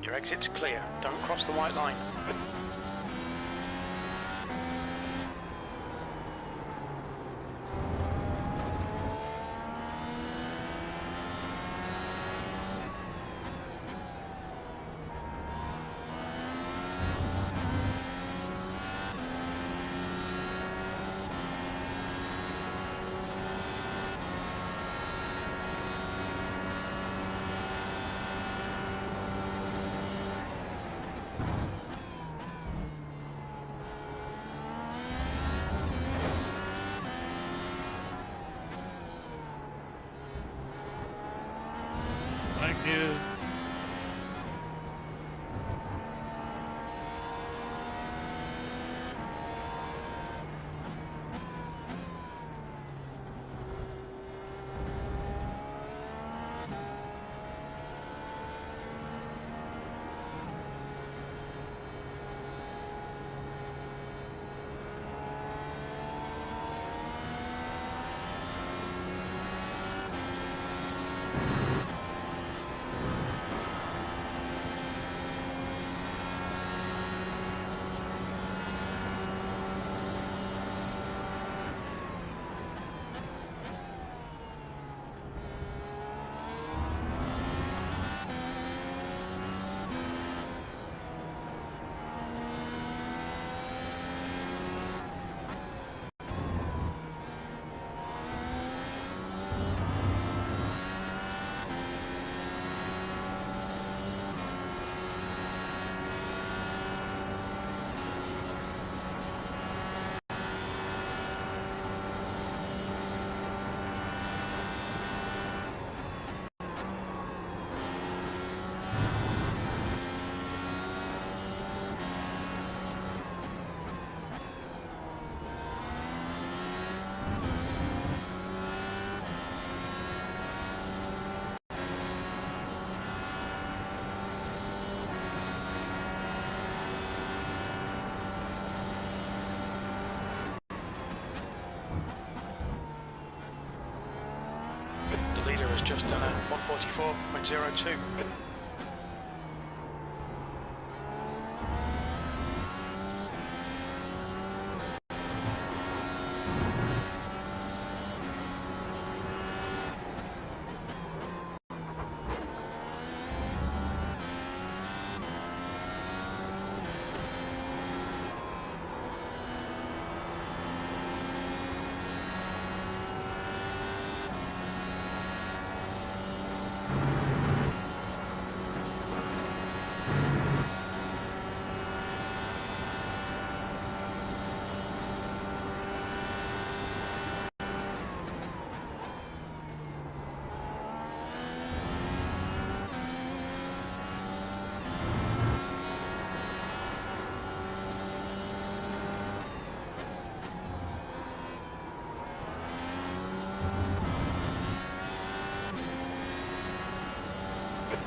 Your exit's clear. Don't cross the white line. Thank you. The leader has just done a 1:44.02.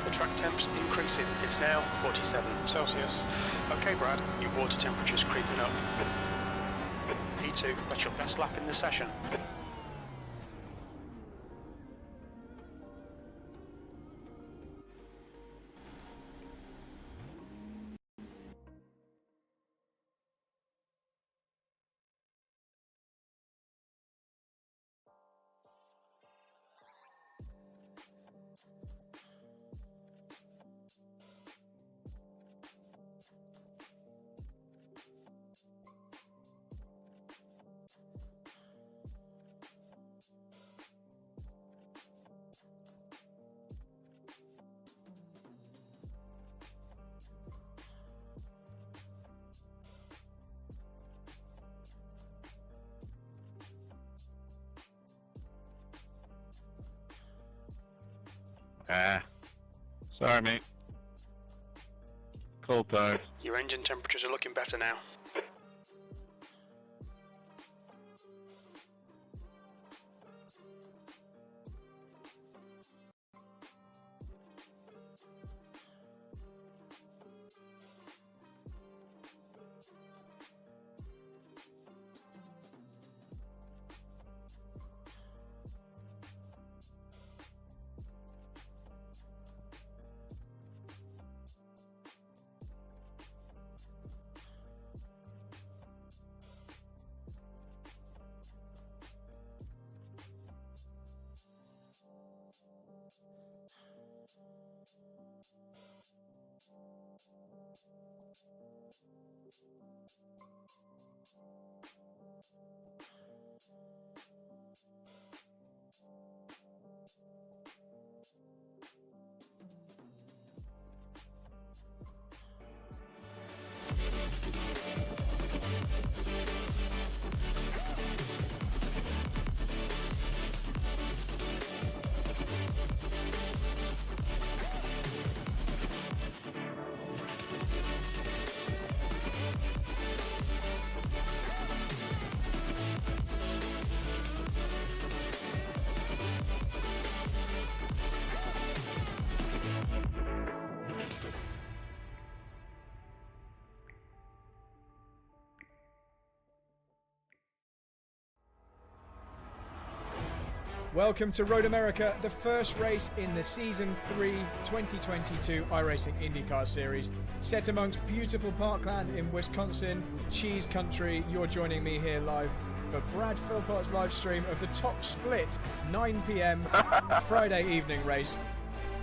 The track temp's increasing. It's now 47 Celsius. Okay, Brad, your water temperature's creeping up. P2, that's your best lap in the session. Sorry, mate. Cold tires. Your engine temperatures are looking better now. Welcome to Road America, the first race in the Season 3 2022 iRacing IndyCar Series. Set amongst beautiful parkland in Wisconsin, cheese country. You're joining me here live for Brad Philpot's live stream of the top split 9 p.m. Friday evening race.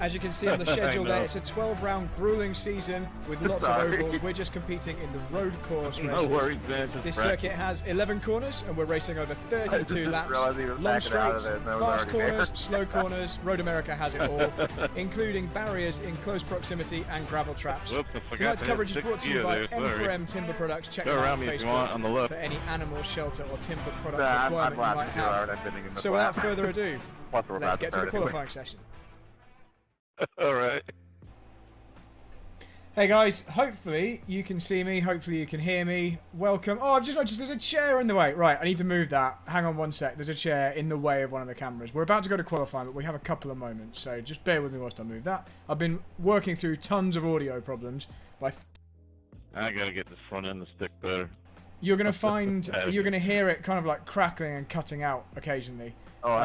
As you can see on the schedule there, it's a 12-round grueling season with lots of ovals. We're just competing in the road course races. No worries, man. This circuit has 11 corners and we're racing over 32 laps. Long straights, fast corners, slow corners. Road America has it all, including barriers in close proximity and gravel traps. Tonight's coverage is brought to you by M4M Timber Products. Check them out on Facebook for any animal shelter or timber product requirement you might have. So without further ado, let's get to the qualifying session. All right. Hey guys, hopefully you can see me, hopefully you can hear me. Welcome. Oh, I've just noticed there's a chair in the way. Right, I need to move that. Hang on one sec. There's a chair in the way of one of the cameras. We're about to go to qualifying, but we have a couple of moments, so just bear with me whilst I move that. I've been working through tons of audio problems. I gotta get the front end of the stick better. You're gonna find, you're gonna hear it kind of like crackling and cutting out occasionally. Oh,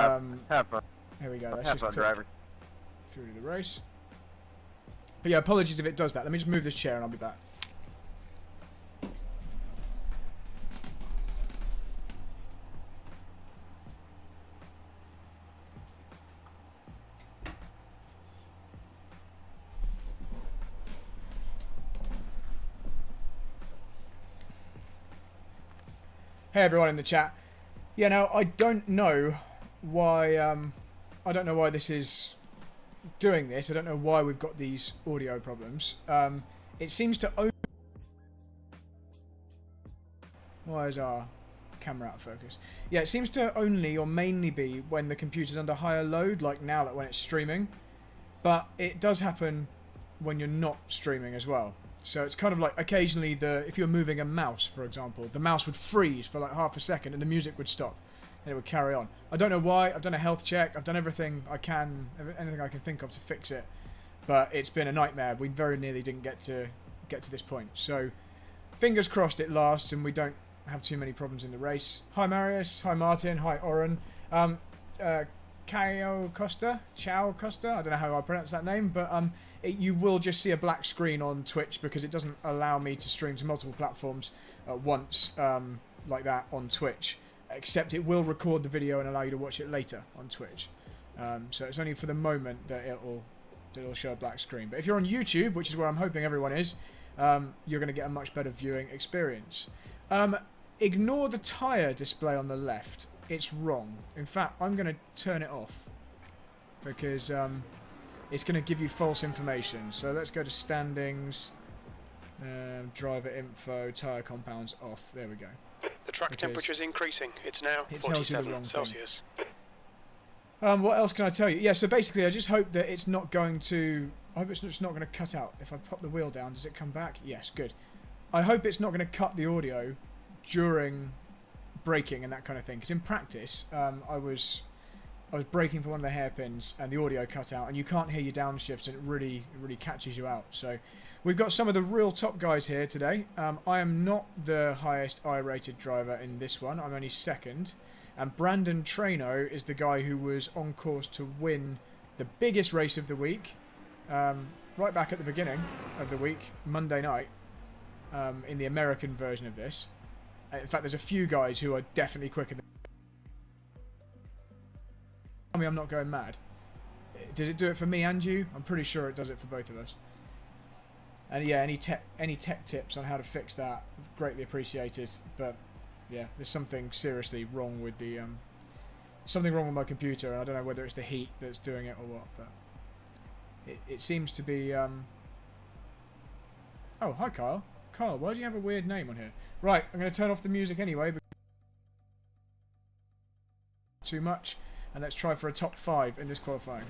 have fun. Here we go. Let's Have just fun, driver. through the race. But yeah, apologies if it does that. Let me just move this chair and I'll be back. Hey everyone in the chat. Yeah, now I don't know why this is doing this. I don't know why we've got these audio problems. It seems to only... Why is our camera out of focus? Yeah, it seems to only or mainly be when the computer's under higher load, like now, like when it's streaming. But it does happen when you're not streaming as well. So it's kind of like occasionally if you're moving a mouse, for example, the mouse would freeze for like half a second and the music would stop. And it would carry on. I don't know why. I've done a health check. I've done everything I can, anything I can think of to fix it. But it's been a nightmare. We very nearly didn't get to this point. So fingers crossed it lasts and we don't have too many problems in the race. Hi Marius. Hi Martin. Hi Oren. Chao Costa. I don't know how I pronounce that name, but you will just see a black screen on Twitch because it doesn't allow me to stream to multiple platforms at once like that on Twitch. Except it will record the video and allow you to watch it later on Twitch. So it's only for the moment that it'll show a black screen. But if you're on YouTube, which is where I'm hoping everyone is, you're going to get a much better viewing experience. Ignore the tyre display on the left. It's wrong. In fact, I'm going to turn it off because it's going to give you false information. So let's go to standings, driver info, tyre compounds off. There we go. The track temperature is increasing. It's now 47 Celsius. What else can I tell you? Yeah, so basically I just hope that it's not going to... I hope it's just not going to cut out. If I pop the wheel down, does it come back? Yes, good. I hope it's not going to cut the audio during braking and that kind of thing. Because in practice, I was braking for one of the hairpins and the audio cut out. And you can't hear your downshifts and it really catches you out. So... We've got some of the real top guys here today. I am not the highest I-rated driver in this one. I'm only second. And Brandon Traino is the guy who was on course to win the biggest race of the week. Right back at the beginning of the week, Monday night, in the American version of this. In fact, there's a few guys who are definitely quicker than... Tell me I'm not going mad. Does it do it for me and you? I'm pretty sure it does it for both of us. And yeah, any tech tips on how to fix that, greatly appreciated. But yeah, there's something seriously wrong with the something wrong with my computer, and I don't know whether it's the heat that's doing it or what. But it seems to be. Oh, hi Kyle. Kyle, why do you have a weird name on here? Right, I'm going to turn off the music anyway. Too much, and let's try for a top 5 in this qualifying.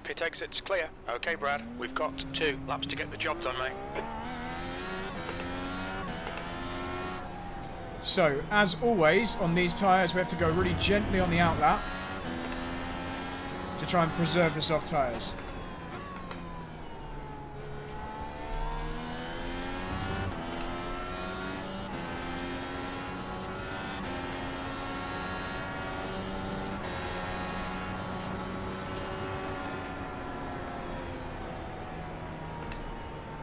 Pit exit's clear. Okay, Brad. We've got 2 laps to get the job done, mate. So, as always, on these tyres, we have to go really gently on the outlap to try and preserve the soft tyres.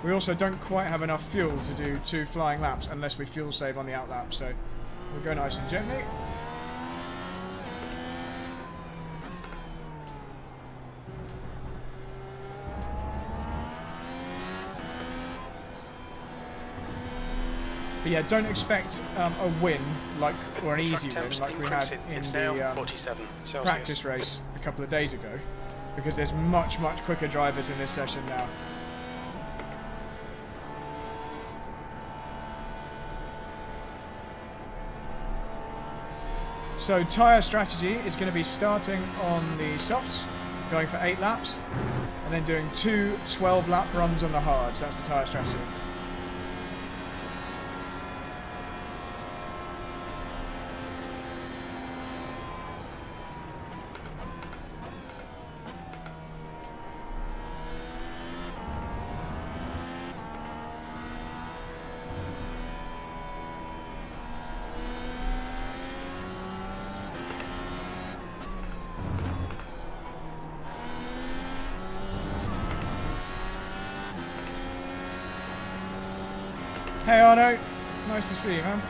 We also don't quite have enough fuel to do 2 flying laps unless we fuel save on the out lap, so we'll go nice and gently. But yeah, don't expect a win or an easy win like we had in the 47 Celsius. practice race a couple of days ago, because there's much quicker drivers in this session now. So tyre strategy is going to be starting on the softs, going for 8 laps, and then doing 2 12-lap runs on the hards. That's the tyre strategy. Hey Arno, nice to see you, man.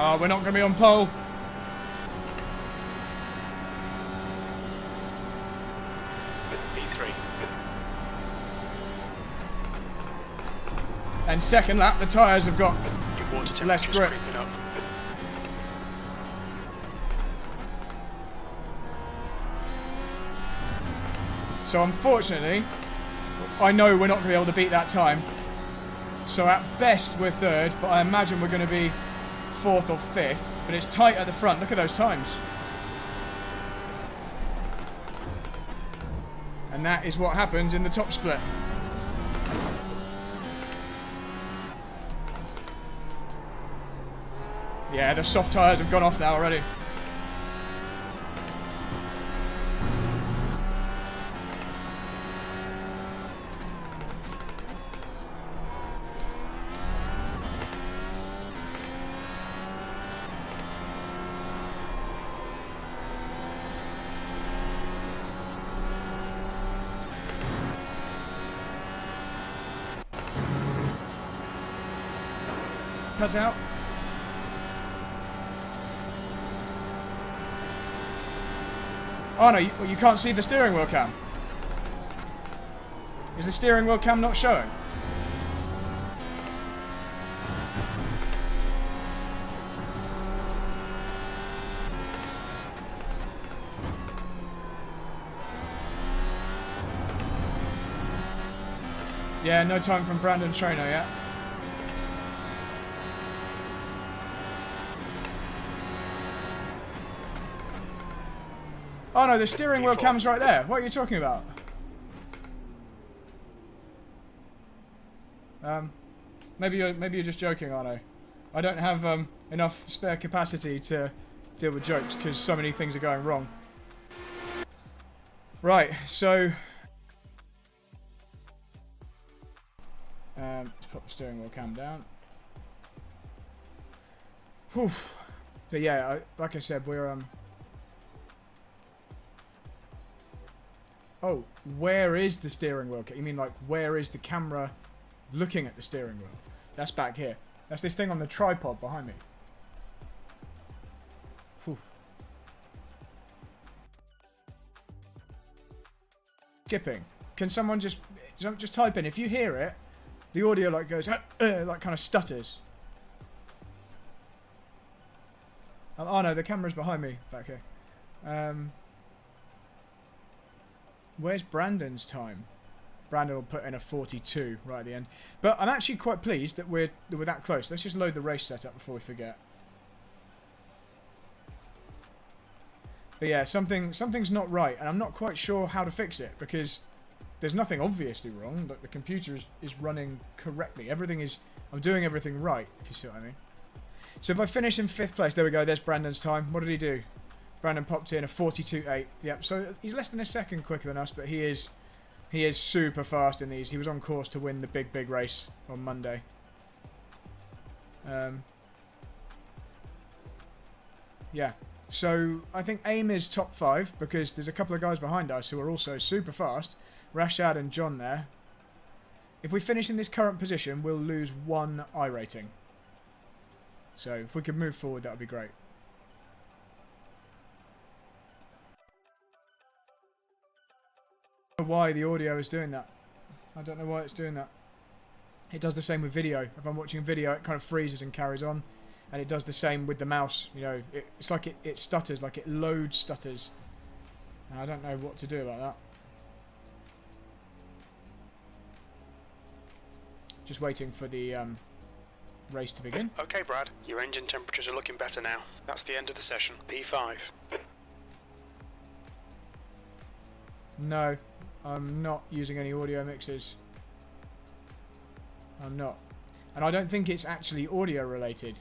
Oh, we're not going to be on pole. P3. And second lap, the tyres have got Your water less temperature's grip. creeping up. So unfortunately, I know we're not going to be able to beat that time. So at best we're third, but I imagine we're going to be fourth or fifth. But it's tight at the front. Look at those times. And that is what happens in the top split. Yeah, the soft tyres have gone off now already. Cut out. Oh no, you can't see the steering wheel cam. Is the steering wheel cam not showing? Yeah, no time from Brandon Trainer yet. Oh no, the steering wheel cam's right there. What are you talking about? Maybe you're just joking, Arno. I don't have enough spare capacity to deal with jokes because so many things are going wrong. Right, so let's put the steering wheel cam down. Whew. But yeah, like I said, we're Oh, where is the steering wheel? You mean like where is the camera looking at the steering wheel? That's back here. That's this thing on the tripod behind me. Whew. Skipping. Can someone just type in? If you hear it, the audio like goes like kind of stutters. Oh no, the camera's behind me back here. Where's Brandon's time? Brandon will put in a 42 right at the end. But I'm actually quite pleased that we're that close. Let's just load the race setup before we forget. But yeah, something's not right, and I'm not quite sure how to fix it because there's nothing obviously wrong. Like the computer is running correctly. I'm doing everything right, if you see what I mean. So if I finish in 5th place, there we go. There's Brandon's time. What did he do? Brandon popped in a 42.8. Yep. So he's less than a second quicker than us, but he is super fast in these. He was on course to win the big race on Monday. Yeah. So I think aim is top 5 because there's a couple of guys behind us who are also super fast. Rashad and John there. If we finish in this current position, we'll lose 1 iRating. So if we could move forward, that would be great. I don't know why the audio is doing that. I don't know why it's doing that. It does the same with video. If I'm watching a video, it kind of freezes and carries on. And it does the same with the mouse. You know, it's like it stutters, like it loads stutters. And I don't know what to do about that. Just waiting for the race to begin. Okay, Brad, your engine temperatures are looking better now. That's the end of the session. P5. No, I'm not using any audio mixes. I'm not. And I don't think it's actually audio related.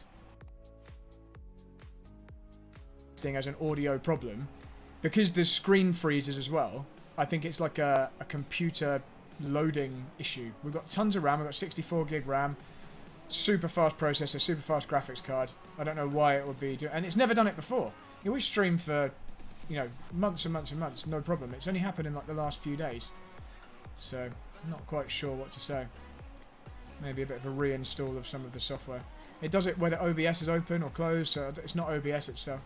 As an audio problem. Because the screen freezes as well, I think it's like a computer loading issue. We've got tons of RAM, we've got 64 gig RAM, super fast processor, super fast graphics card. I don't know why it would be doing, and it's never done it before. We stream for, you know, months and months and months, no problem. It's only happened in like the last few days. So, I'm not quite sure what to say. Maybe a bit of a reinstall of some of the software. It does it whether OBS is open or closed, so it's not OBS itself.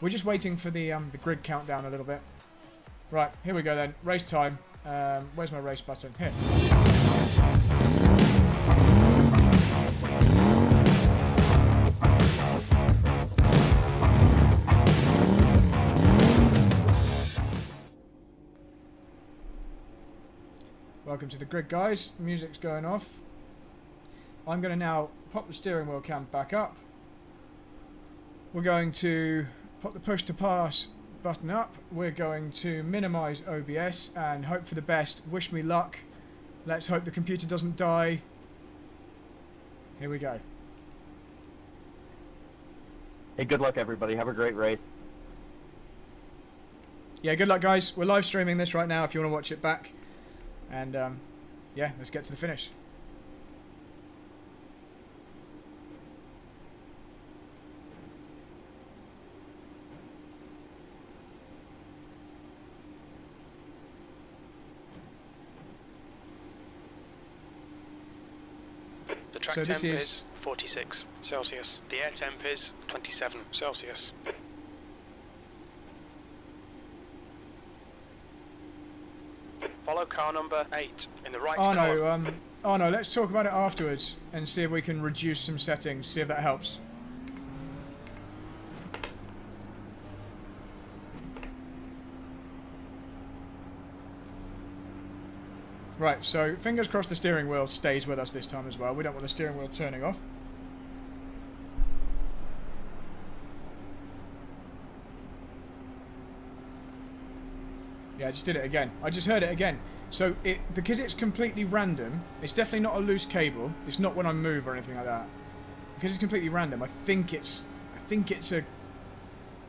We're just waiting for the grid countdown a little bit. Right, here we go then. Race time. Where's my race button? Here. Welcome to the grid, guys. Music's going off. I'm going to now pop the steering wheel cam back up. We're going to put the push to pass button up. We're going to minimize OBS and hope for the best. Wish me luck. Let's hope the computer doesn't die. Here we go. Hey, good luck, everybody. Have a great race. Yeah, good luck, guys. We're live streaming this right now if you want to watch it back. And, yeah, let's get to the finish. The track So temp is 46 Celsius. The air temp is 27 Celsius. Follow car number 8 in the right column. Oh no, let's talk about it afterwards and see if we can reduce some settings, see if that helps. Right, so fingers crossed the steering wheel stays with us this time as well. We don't want the steering wheel turning off. Yeah, I just did it again. I just heard it again. So because it's completely random, it's definitely not a loose cable. It's not when I move or anything like that. Because it's completely random, I think it's a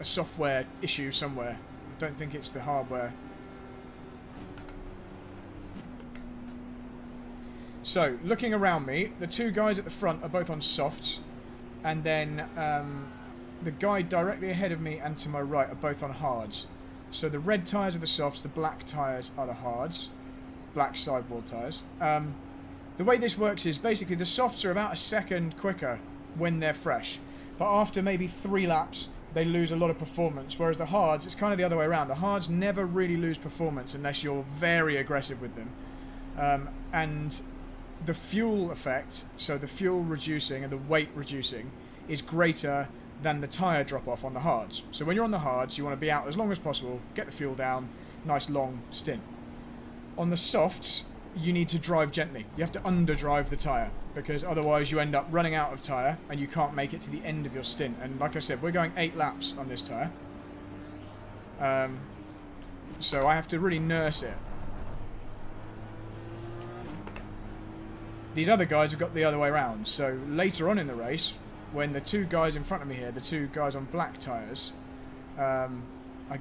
software issue somewhere. I don't think it's the hardware. So, looking around me, the two guys at the front are both on softs, and then the guy directly ahead of me and to my right are both on hards. So the red tyres are the softs, the black tyres are the hards, black sidewall tyres. The way this works is basically the softs are about a second quicker when they're fresh, but after maybe 3 laps they lose a lot of performance, whereas the hards, it's kind of the other way around. The hards never really lose performance unless you're very aggressive with them. And the fuel effect, so the fuel reducing and the weight reducing, is greater than the tyre drop off on the hards. So when you're on the hards, you want to be out as long as possible, get the fuel down, nice long stint. On the softs, you need to drive gently. You have to underdrive the tyre, because otherwise you end up running out of tyre and you can't make it to the end of your stint. And like I said, we're going 8 laps on this tyre. So I have to really nurse it. These other guys have got the other way around. So later on in the race, when the two guys in front of me here, the two guys on black tyres, I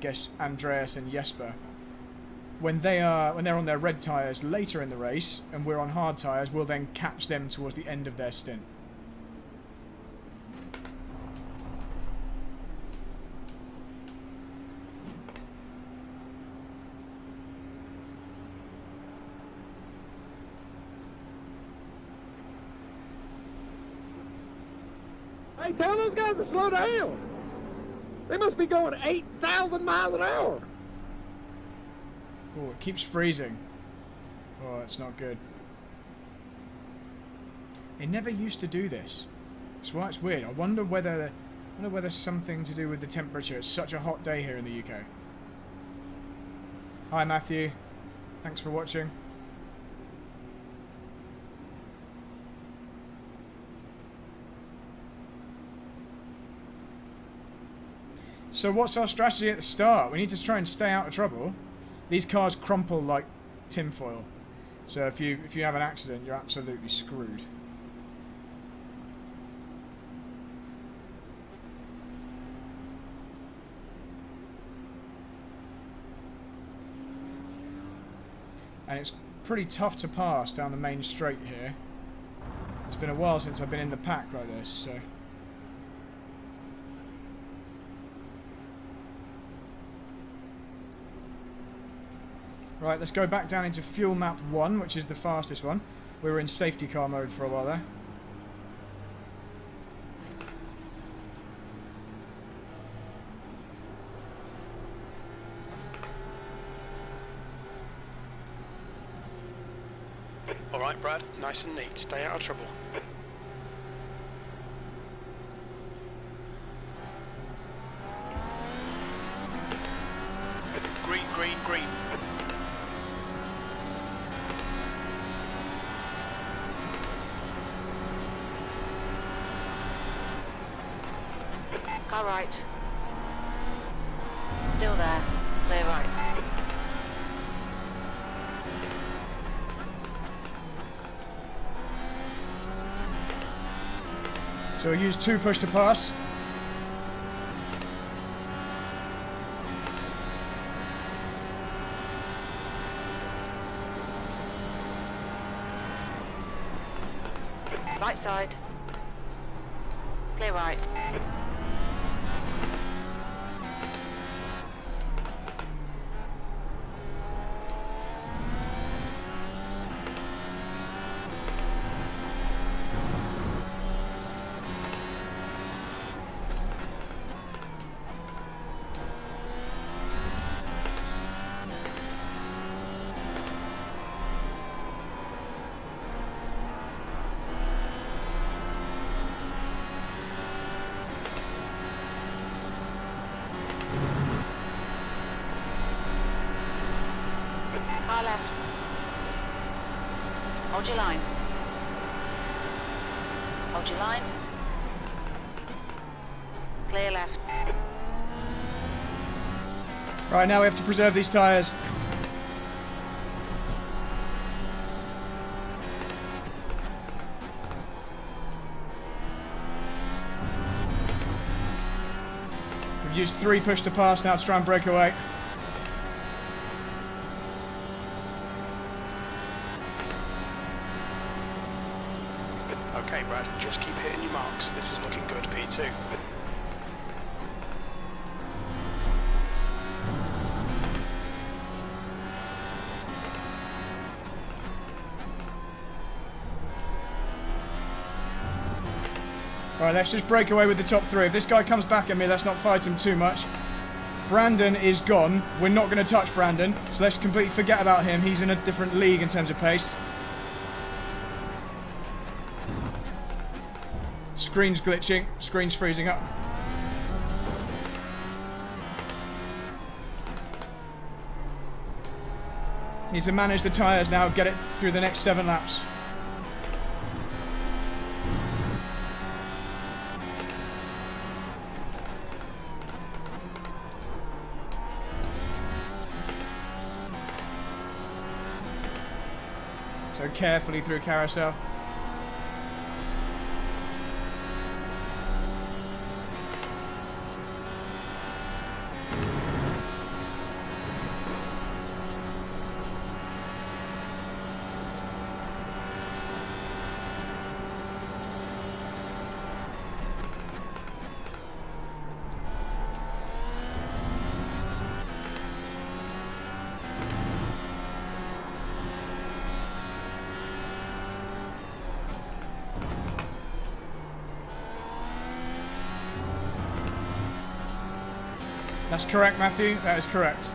guess Andreas and Jesper, when they're on their red tyres later in the race and we're on hard tyres, we'll then catch them towards the end of their stint. Hey, tell those guys to slow down. They must be going 8,000 miles an hour. Oh, it keeps freezing. Oh, that's not good. It never used to do this. That's why it's weird. I wonder whether something to do with the temperature. It's such a hot day here in the UK. Hi, Matthew. Thanks for watching. So what's our strategy at the start? We need to try and stay out of trouble. These cars crumple like tinfoil. So if you have an accident, you're absolutely screwed. And it's pretty tough to pass down the main straight here. It's been a while since I've been in the pack like this, so... Right, let's go back down into fuel map 1, which is the fastest one. We were in safety car mode for a while there. Alright, Brad, nice and neat. Stay out of trouble. Green, green, green. Car right. Still there. Clear right. So we use 2 push to pass. Right side. Clear right. Car left. Hold your line. Hold your line. Clear left. Right, now we have to preserve these tyres. We've used 3 push to pass now to try and break away. Okay, Brad, just keep hitting your marks. This is looking good, P2. Alright, let's just break away with the top 3. If this guy comes back at me, let's not fight him too much. Brandon is gone. We're not going to touch Brandon, so let's completely forget about him. He's in a different league in terms of pace. Screen's glitching. Screen's freezing up. Need to manage the tyres now, get it through the next 7 laps. So carefully through carousel. That's correct, Matthew. That is correct.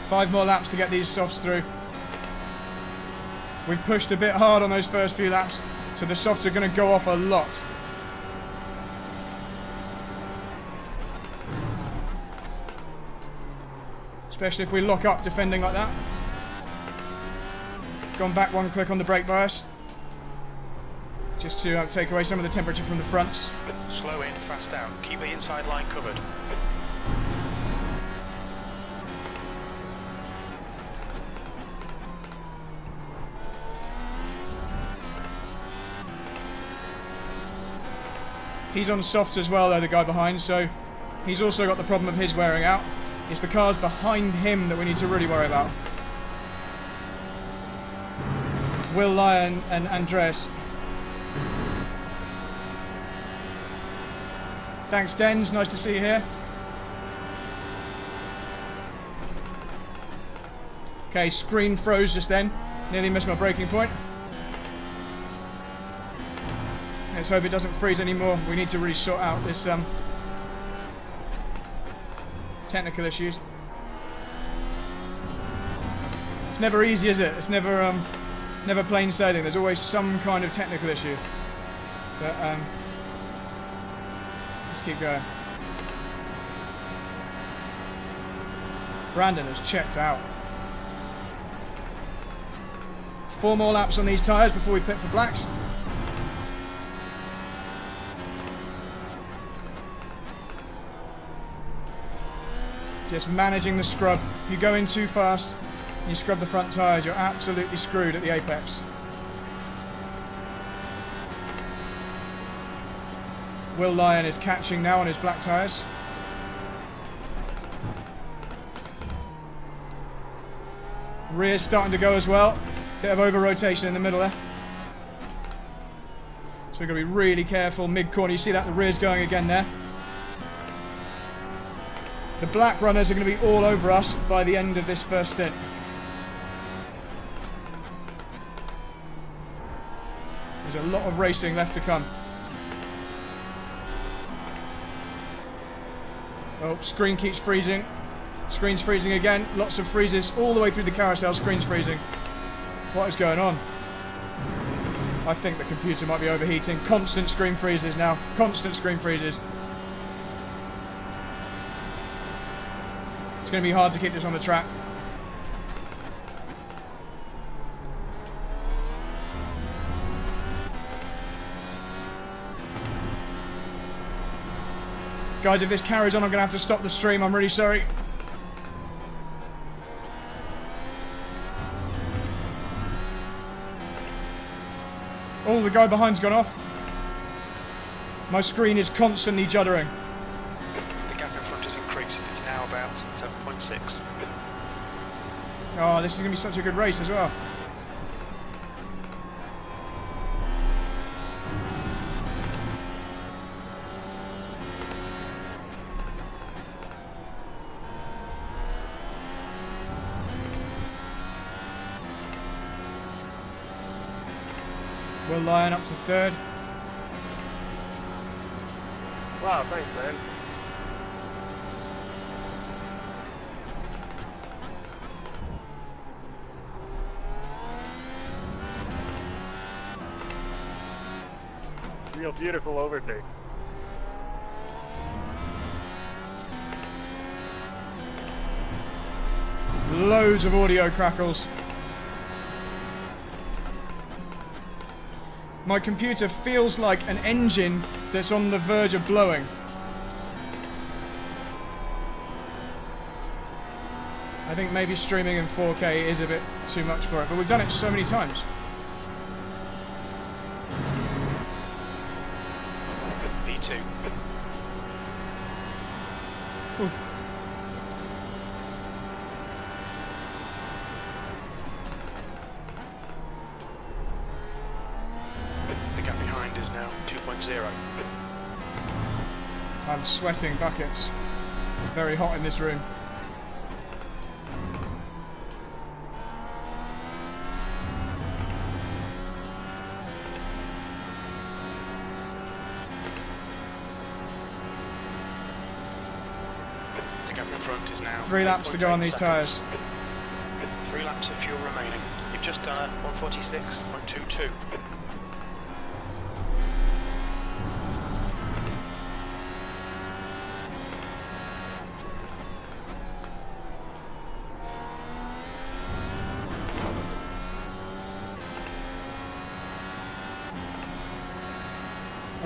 Five more laps to get these softs through. We've pushed a bit hard on those first few laps, so the softs are going to go off a lot. Especially if we lock up defending like that. Gone back 1 click on the brake bias. Just to take away some of the temperature from the fronts. Slow in, fast down. Keep the inside line covered. He's on softs as well though, the guy behind, so he's also got the problem of his wearing out. It's the cars behind him that we need to really worry about. Will Lyon and Andreas. Thanks, Dens. Nice to see you here. Okay, screen froze just then. Nearly missed my braking point. Let's hope it doesn't freeze anymore. We need to really sort out this technical issues. It's never easy, is it? It's never never plain sailing. There's always some kind of technical issue. But let's keep going. Brandon has checked out. 4 more laps on these tyres before we pit for blacks. Just managing the scrub. If you go in too fast and you scrub the front tyres, you're absolutely screwed at the apex. Will Lyon is catching now on his black tyres. Rear's starting to go as well. Bit of over rotation in the middle there. So we've got to be really careful mid-corner. You see that the rear's going again there. The black runners are going to be all over us by the end of this first stint. There's a lot of racing left to come. Oh, screen keeps freezing. Screen's freezing again. Lots of freezes all the way through the carousel. Screen's freezing. What is going on? I think the computer might be overheating. Constant screen freezes now. Constant screen freezes. It's going to be hard to keep this on the track. Guys, if this carries on, I'm going to have to stop the stream. I'm really sorry. Oh, the guy behind's gone off. My screen is constantly juddering. The gap in front has increased. It's now about 7.6. Oh, this is going to be such a good race as well. Will Lyon up to third. Wow, thanks, man. Real beautiful overtake. Loads of audio crackles. My computer feels like an engine that's on the verge of blowing. I think maybe streaming in 4K is a bit too much for it, but we've done it so many times. P2. Oof. The gap behind is now 2.0. I'm sweating buckets. Very hot in this room. The gap in front is now 3 laps to go on these 8.8 tyres. seconds. 3 laps of fuel remaining. You've just done a 146.22.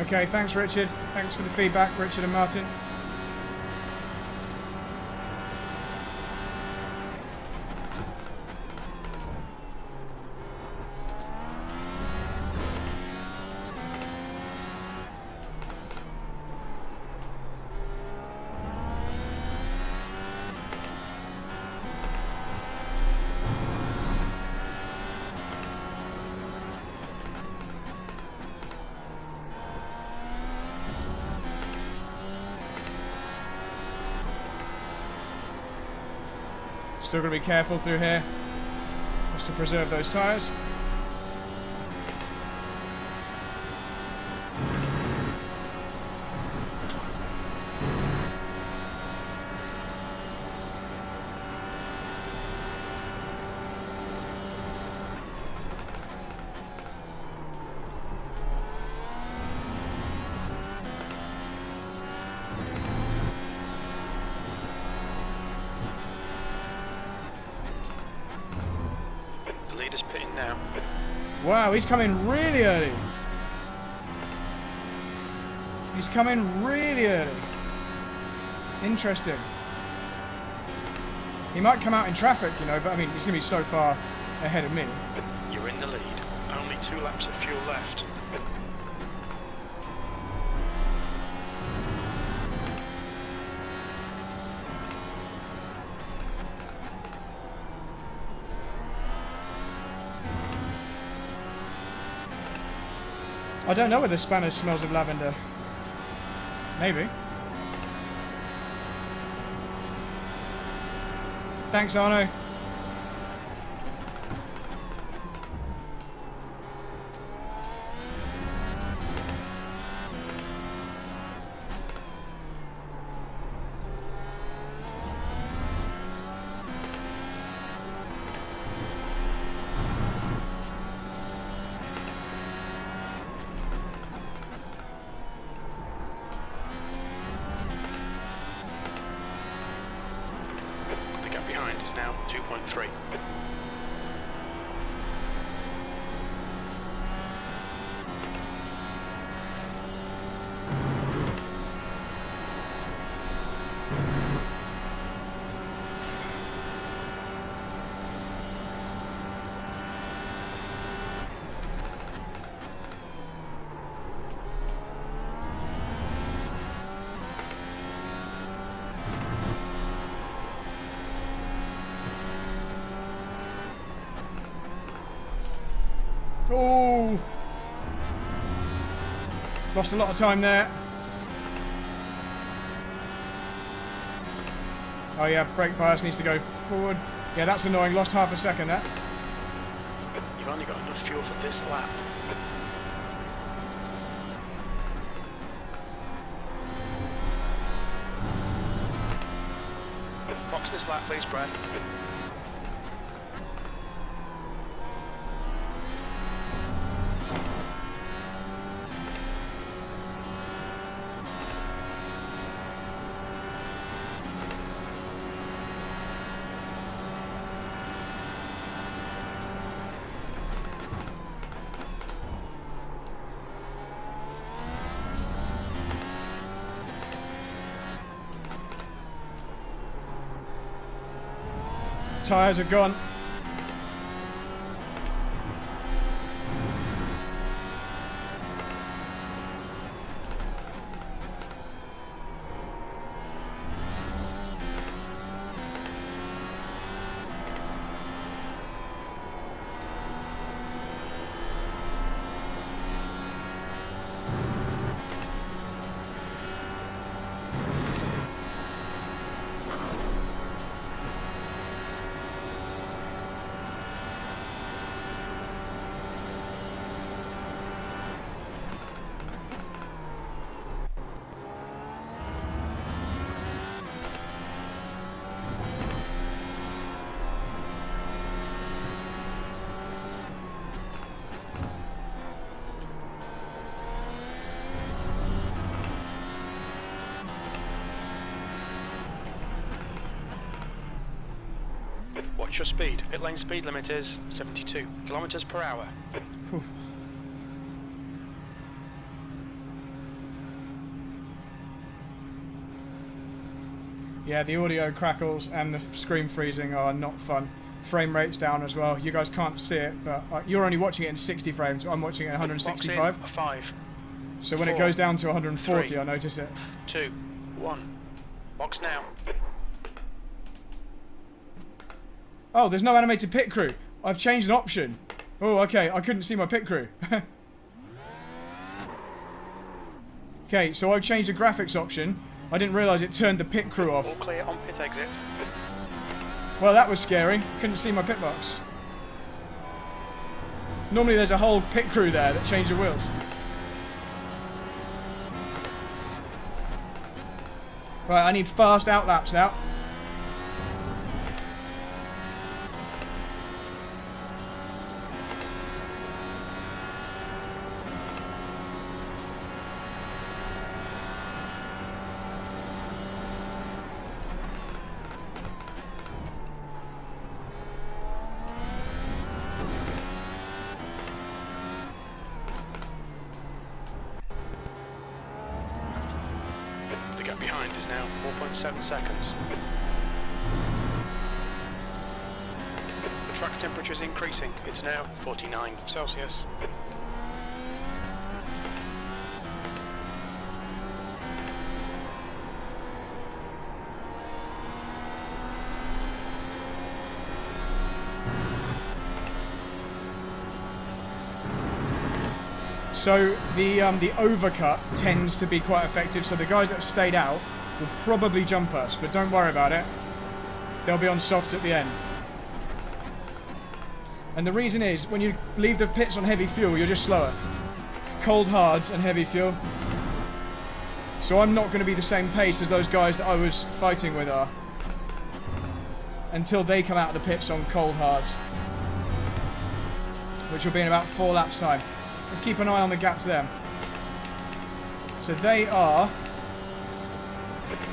Okay, thanks Richard. Thanks for the feedback, Richard and Martin. Still got to be careful through here, just to preserve those tyres. The leader's pitting now. Wow, he's coming really early. He's coming really early. Interesting. He might come out in traffic, you know, but I mean, he's going to be so far ahead of me. You're in the lead. Only 2 laps of fuel left. I don't know whether Spanish smells of lavender. Maybe. Thanks, Arno. The gap behind is now 2.3. Oh! Lost a lot of time there. Oh yeah, brake bias needs to go forward. Yeah, that's annoying. Lost half a second there. You've only got enough fuel for this lap. Box this lap, please, Brad. Tyres are gone. Watch your speed. Pit lane speed limit is 72 kilometers per hour. Whew. Yeah, the audio crackles and the screen freezing are not fun. Frame rate's down as well. You guys can't see it, but you're only watching it in 60 frames. I'm watching it in 165. 5. So when it 4, goes down to 140, 3, I notice it. 2, 1. Box now. Oh, there's no animated pit crew. I've changed an option. Oh, okay. I couldn't see my pit crew. Okay, so I've changed the graphics option. I didn't realise it turned the pit crew off. All clear on pit exit. Well, that was scary. Couldn't see my pit box. Normally there's a whole pit crew there that change the wheels. Right, I need fast outlaps now. The gap behind is now 4.7 seconds. The track temperature is increasing. It's now 49 Celsius. So the overcut tends to be quite effective, so the guys that have stayed out will probably jump us, but don't worry about it. They'll be on softs at the end. And the reason is, when you leave the pits on heavy fuel, you're just slower. Cold hards and heavy fuel. So I'm not going to be the same pace as those guys that I was fighting with are. Until they come out of the pits on cold hards. Which will be in about 4 laps time. Let's keep an eye on the gap to them. So they are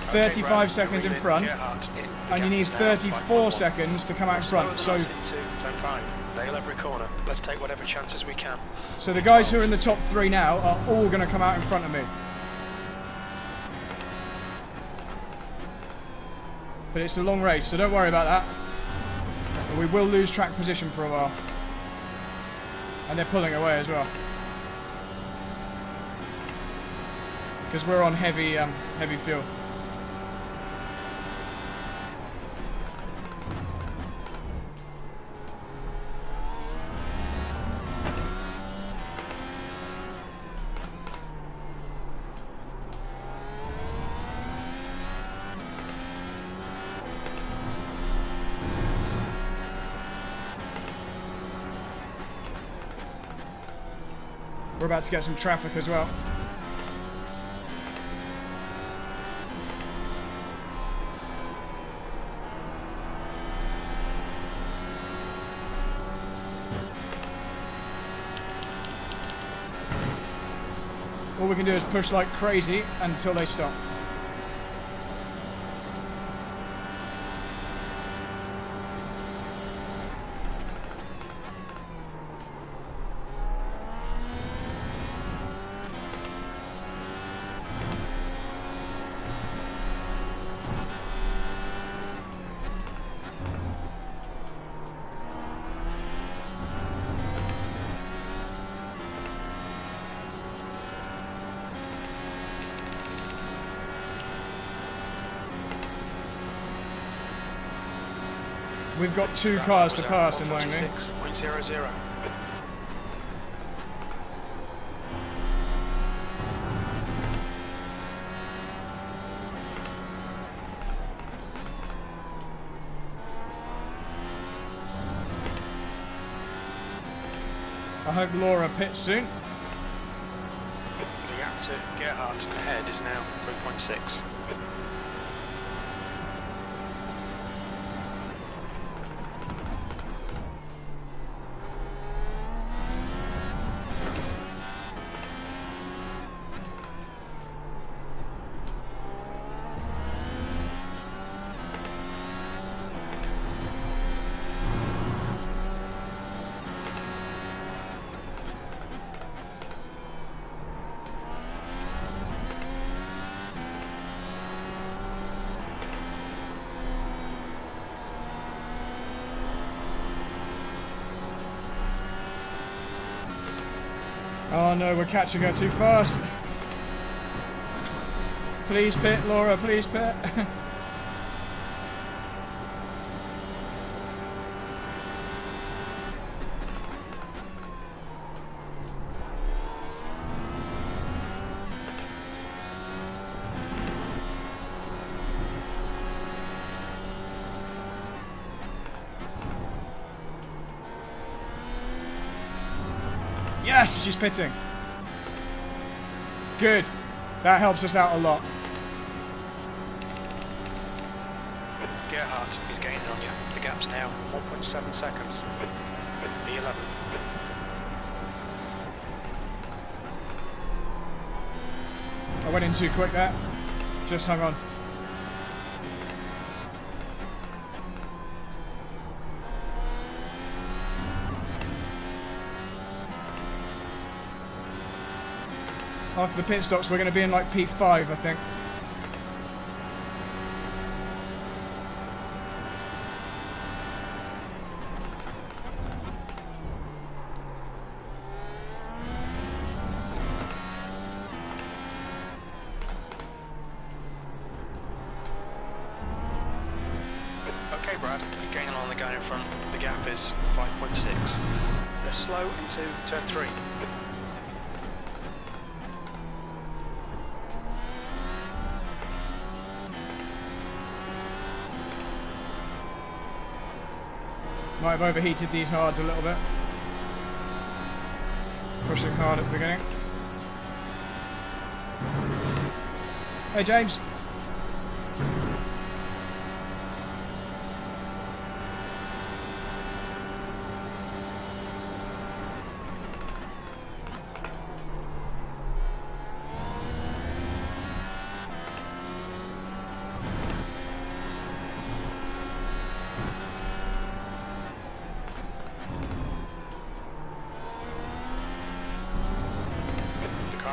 35 seconds in front, and you need 34 seconds to come out in front. So nail every corner. Let's take whatever chances we can. So the guys who are in the top 3 now are all going to come out in front of me. But it's a long race, so don't worry about that. But we will lose track position for a while. And they're pulling away as well. Because we're on heavy fuel. We're about to get some traffic as well. All we can do is push like crazy until they stop. We've got 2 cars to pass, annoyingly. 146.00. I hope Laura pits soon. The gap to Gerhardt ahead is now 3.6. Oh no, we're catching her too fast. Please pit, Laura, please pit. Yes, she's pitting. Good. That helps us out a lot. Gerhardt is gaining on you. The gap's now 1.7 seconds. B11. I went in too quick there. Just hung on. After the pit stops, we're going to be in like P5, I think. Okay, Brad, you're gaining on the guy in front. The gap is 5.6. They're slow into turn 3. Might have overheated these hards a little bit. Pushing hard at the beginning. Hey, James.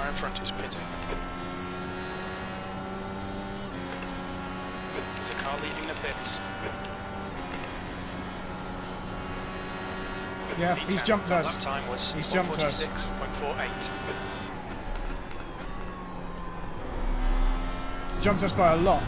In front is pitting. There's a car leaving the pits. Yeah, he's jumped us. Lap time was He's jumped us. 146.48. Jumped us by a lot.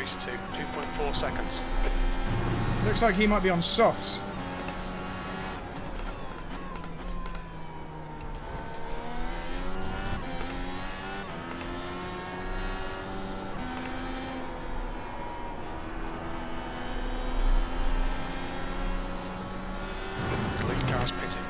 increase to 2.4 seconds. Looks like he might be on softs. The lead car's pitting.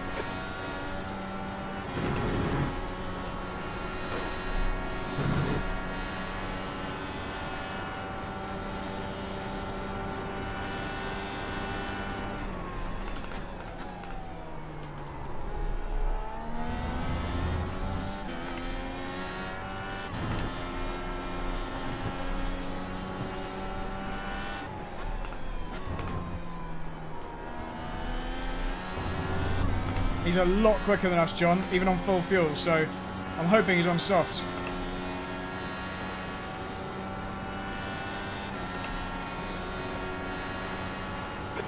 He's a lot quicker than us, John, even on full fuel, so I'm hoping he's on soft.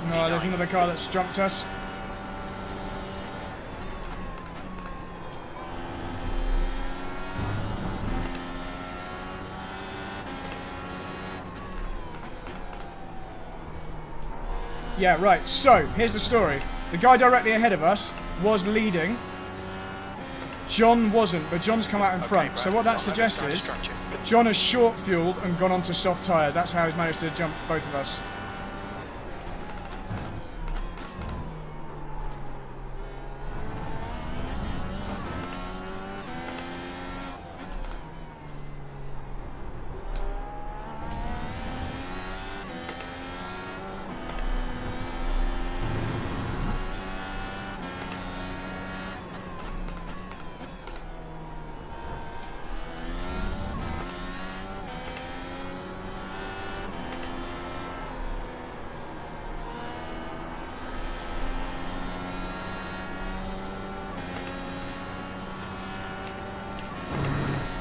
No, there's another car that's jumped us. Yeah, right, so here's the story. The guy directly ahead of us was leading. John wasn't, but John's come out in front. So what that suggests is John has short fueled and gone onto soft tyres. That's how he's managed to jump both of us.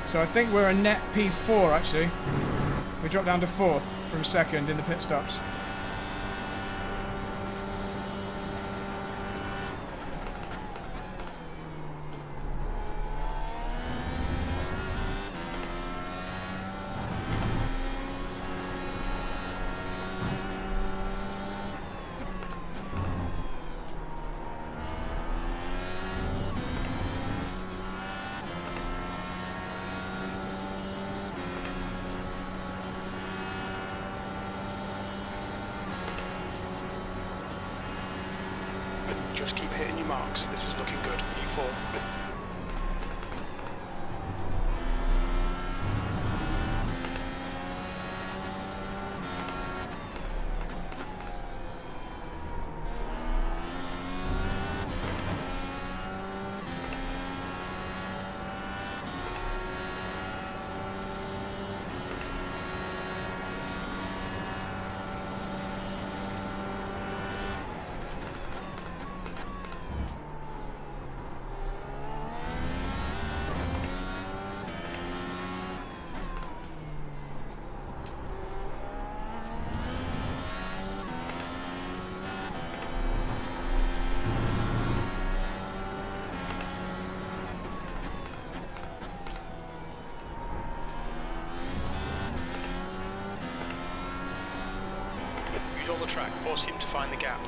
So I think we're a net P4 actually. We dropped down to 4th from 2nd in the pit stops. Just keep hitting your marks. This is looking good. E4. Use all the track. Force him to find the gap.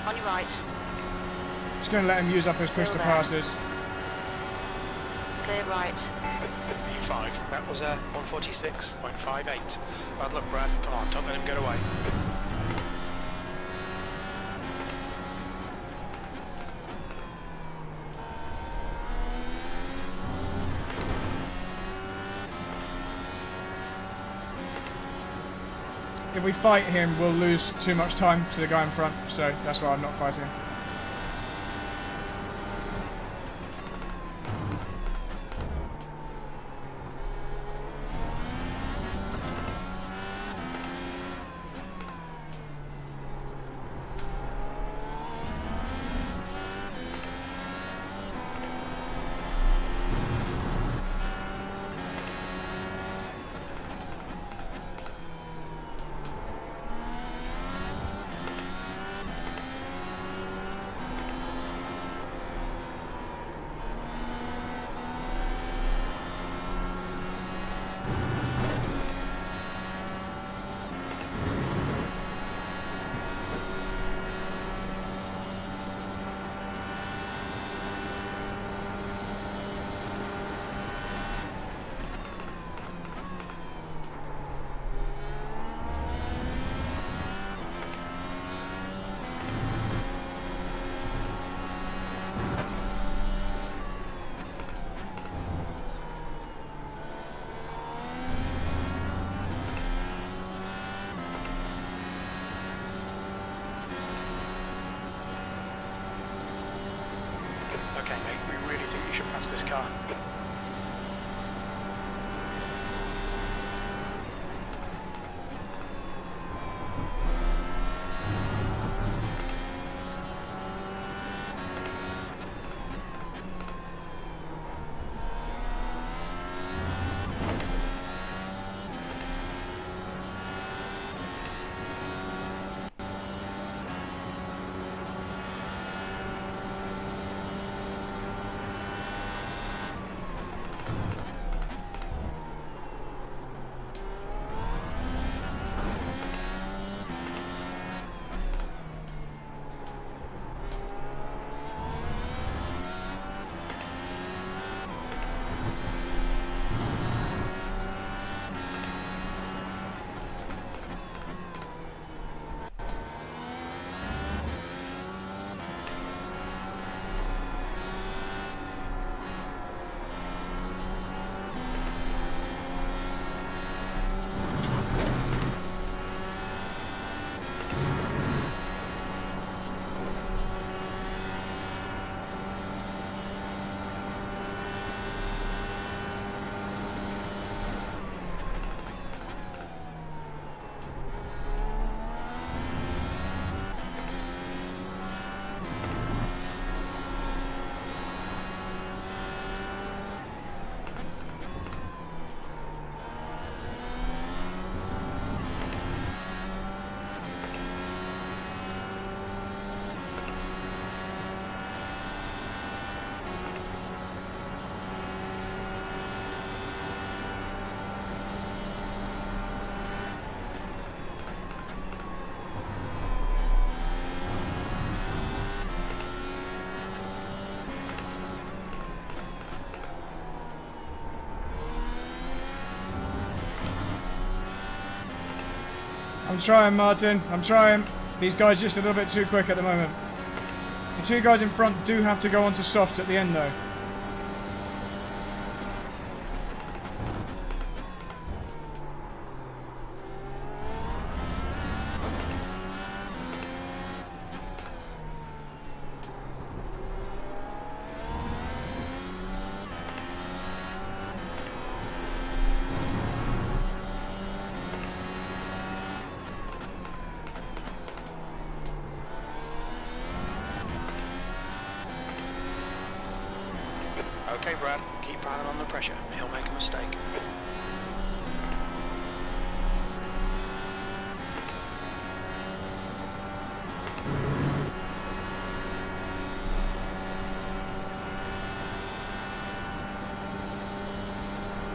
On your right. Just going to let him use up his push to passes. Clear right. E5. That was a 146.58. Bad luck, Brad. Come on, don't let him get away. If if we fight him, we'll lose too much time to the guy in front. So that's why I'm not fighting. Okay, mate, we really think you should pass this car. I'm trying, Martin. I'm trying. These guys are just a little bit too quick at the moment. The two guys in front do have to go onto softs at the end, though. Okay, Brad, keep piling on the pressure. He'll make a mistake.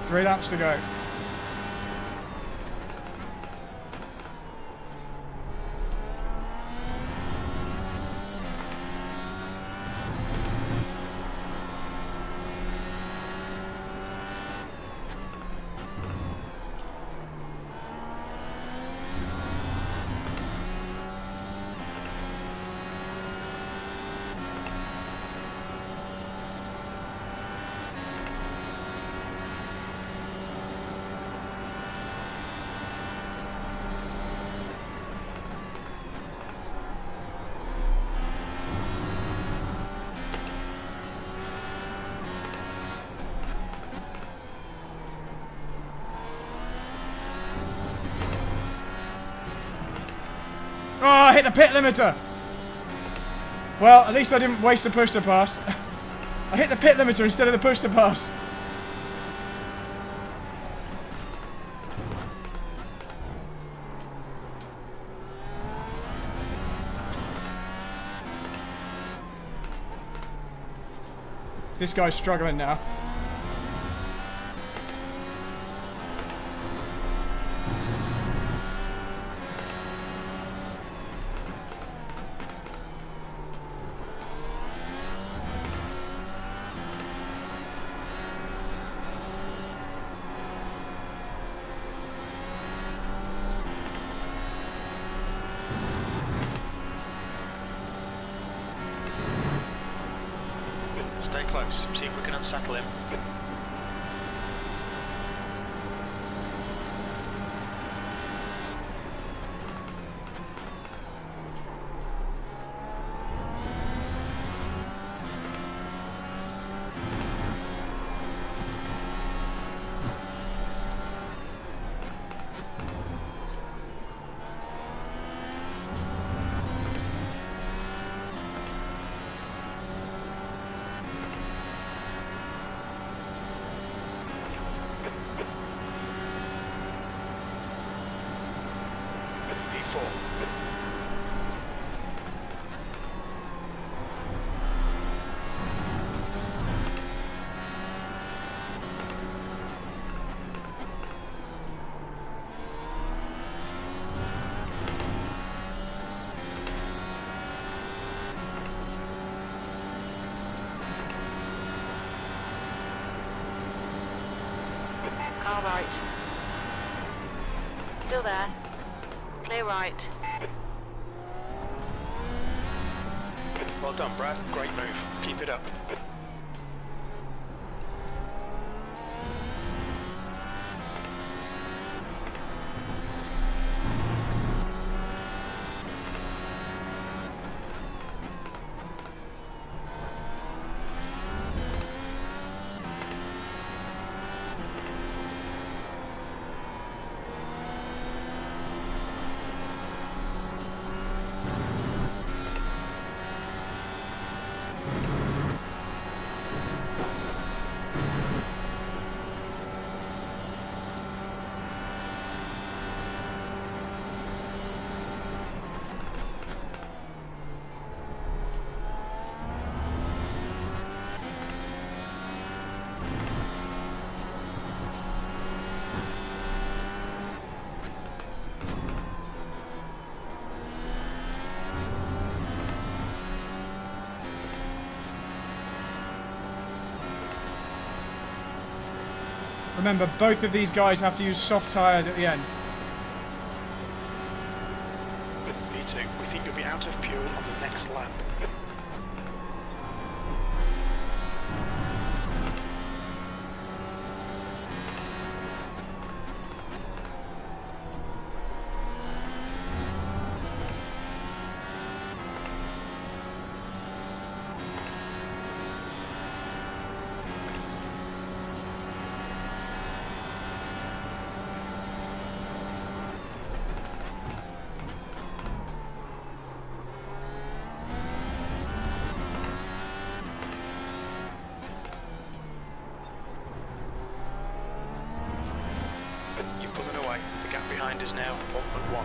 Three laps to go. hit the pit limiter. Well, at least I didn't waste the push to pass. I hit the pit limiter instead of the push to pass. This guy's struggling now. Stay close, see if we can unsettle him. P4. Car right. Still there. Clear right. Well done, Brad. Great move. Keep it up. Remember, both of these guys have to use soft tyres at the end. P2, we think you'll be out of fuel on the next lap. You're pulling away. The gap behind is now 1.1.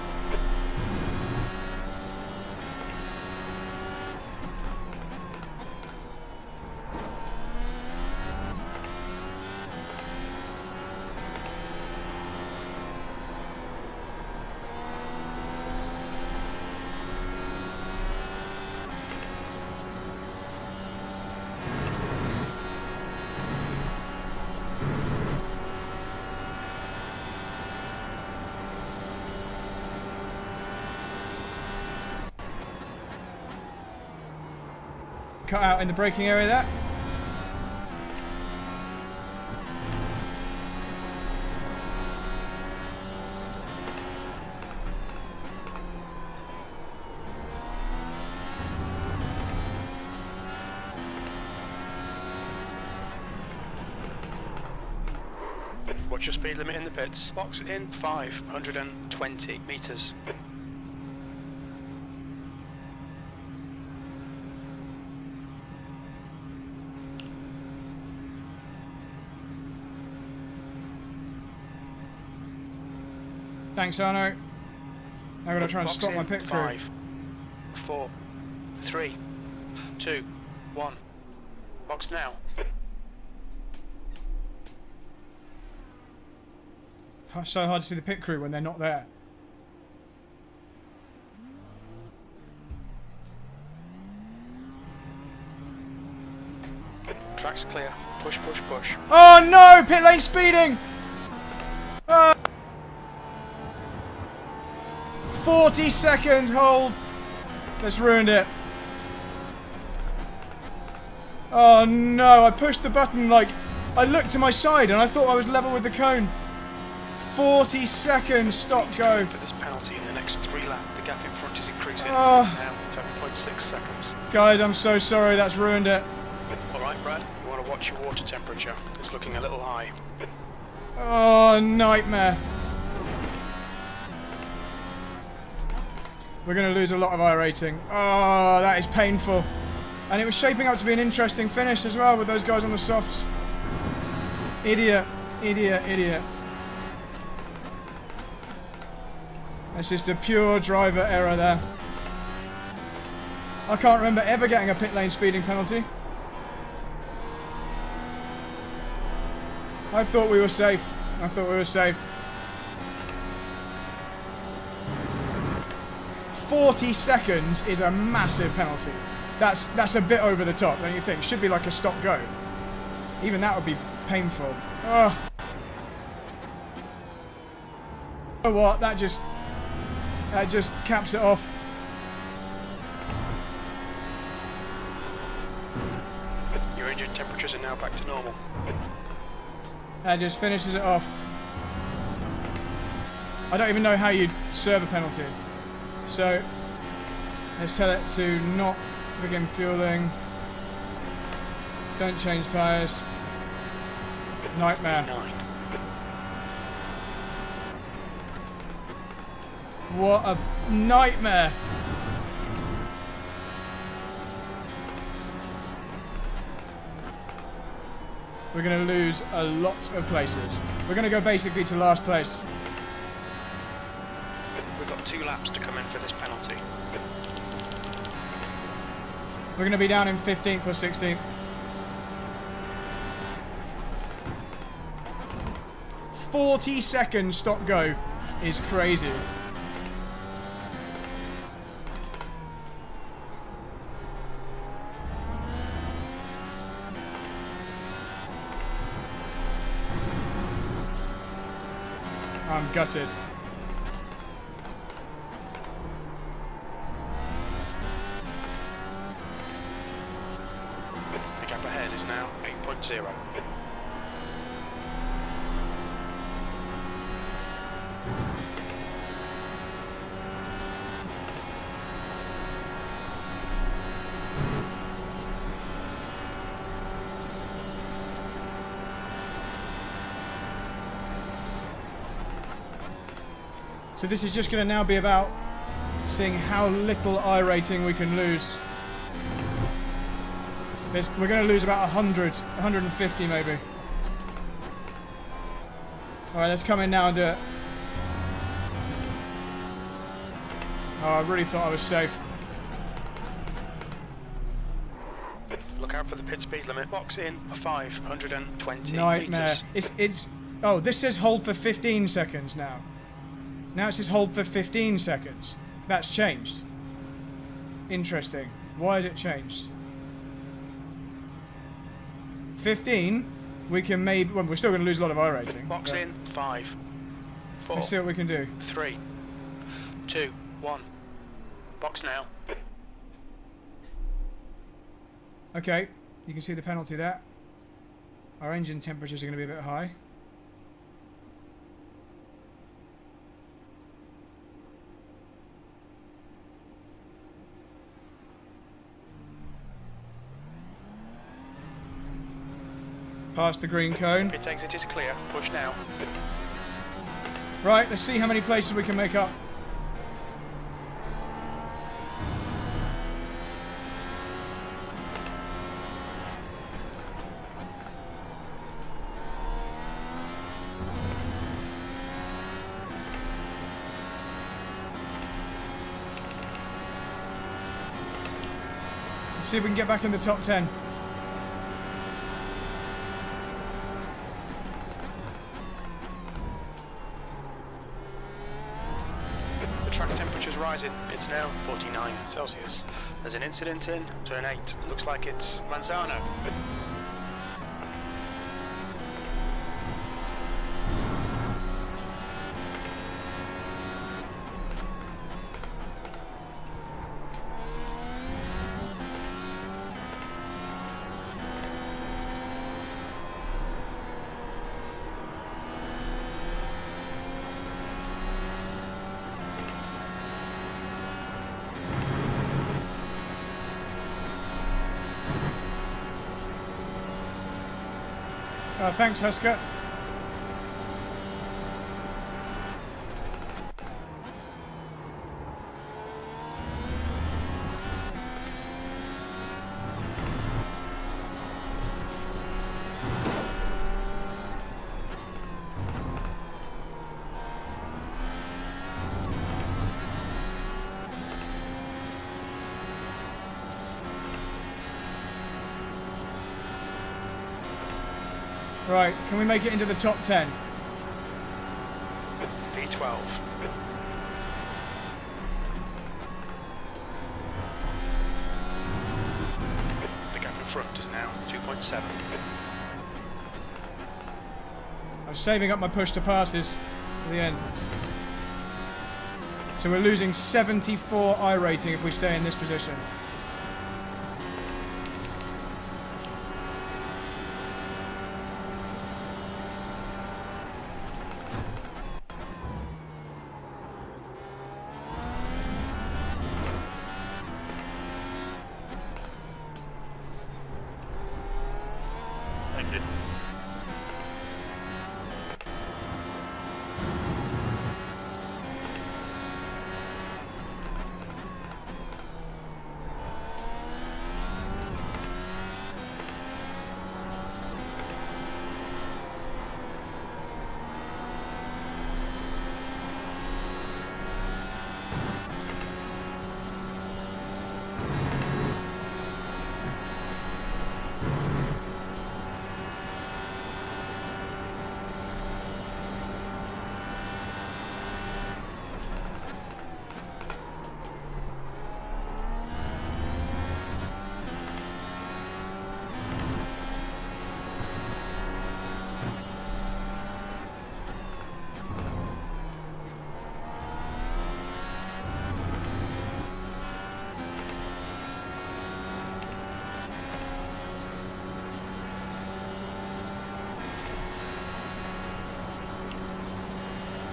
Cut out in the braking area there. Watch your speed limit in the pits. Box in 520 metres. Thanks, Arno. I'm gonna try and Box spot in. my pit crew. 5, 4, 3, 2, 1. Box now. So hard to see the pit crew when they're not there. Track's clear. Push, push, push. Oh no! Pit lane speeding! 40-second hold. That's ruined it. Oh no! I pushed the button like I looked to my side and I thought I was level with the cone. 40 seconds stop go. For this penalty in the next 3 laps, the gap in front is increasing. Oh. It's now 7.6 seconds. Guys, I'm so sorry. That's ruined it. All right, Brad. You want to watch your water temperature. It's looking a little high. Oh, nightmare. We're going to lose a lot of iRacing. Oh, that is painful. And it was shaping up to be an interesting finish as well with those guys on the softs. Idiot, idiot, idiot. That's just a pure driver error there. I can't remember ever getting a pit lane speeding penalty. I thought we were safe. I thought we were safe. 40 seconds is a massive penalty. That's a bit over the top, don't you think? Should be like a stop go. Even that would be painful. Oh. You know what? That just caps it off. Your engine temperatures are now back to normal. That just finishes it off. I don't even know how you'd serve a penalty. So, let's tell it to not begin fueling. Don't change tyres. Nightmare. 9. What a nightmare. We're going to lose a lot of places. We're going to go basically to last place. We've got 2 laps to come in for this penalty. We're going to be down in 15th or 16th. 40-second stop go is crazy. I'm gutted. The gap ahead is now 8.0. So this is just going to now be about seeing how little iRating we can lose. We're going to lose about 100, 150 maybe. Alright, let's come in now and do it. Oh, I really thought I was safe. Look out for the pit speed limit. Box in 520 Nightmare. meters. Oh, this says hold for 15 seconds now. Now it says hold for 15 seconds. That's changed. Interesting. Why has it changed? 15, we can maybe... Well, we're still going to lose a lot of iRating. Box in 5, 4, Let's see what we can do. 3, 2, 1. Box now. Okay, you can see the penalty there. Our engine temperatures are going to be a bit high. Past the green cone. Pit exit is clear. Push now. Right, let's see how many places we can make up. Let's see if we can get back in the top 10. The track temperature's rising. It's now 49 Celsius. There's an incident in turn 8. Looks like it's Manzano. Thanks, Husker. Right, can we make it into the top 10? V12. The gap in front is now 2.7. I'm saving up my push to passes for the end. So we're losing 74 iRating if we stay in this position. Thank you.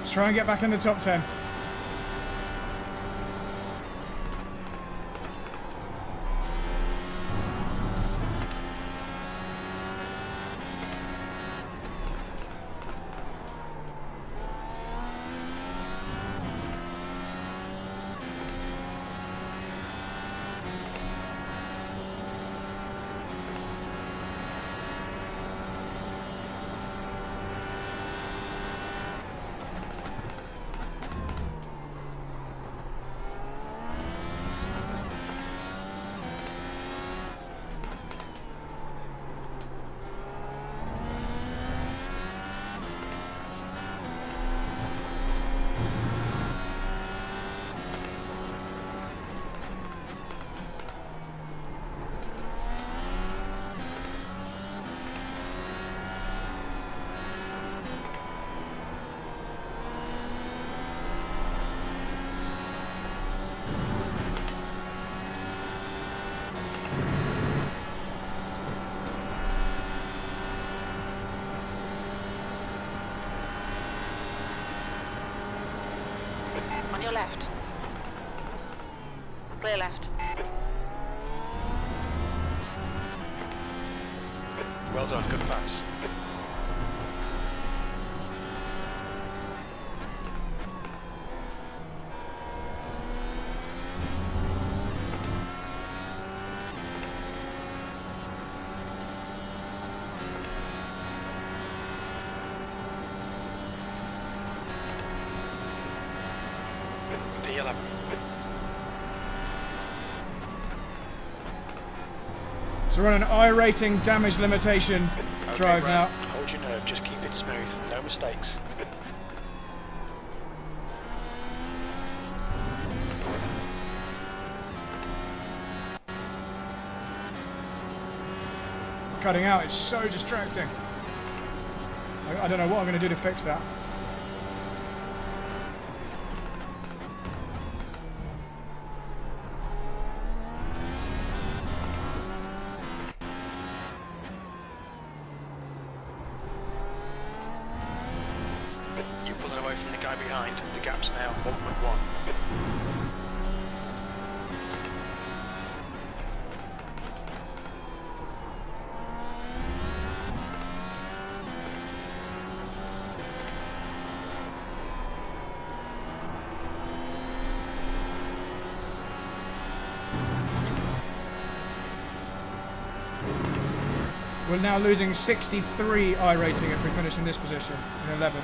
Let's try and get back in the top 10. On your left. Clear left. Well done, good pass. P11. So we're on an iRacing damage limitation drive Brad, now. hold your nerve, just keep it smooth, no mistakes. Cutting out, it's so distracting. I don't know what I'm going to do to fix that. You're pulling away from the guy behind. The gap's now 1.1. We're now losing 63 iRating if we finish in this position, in 11th.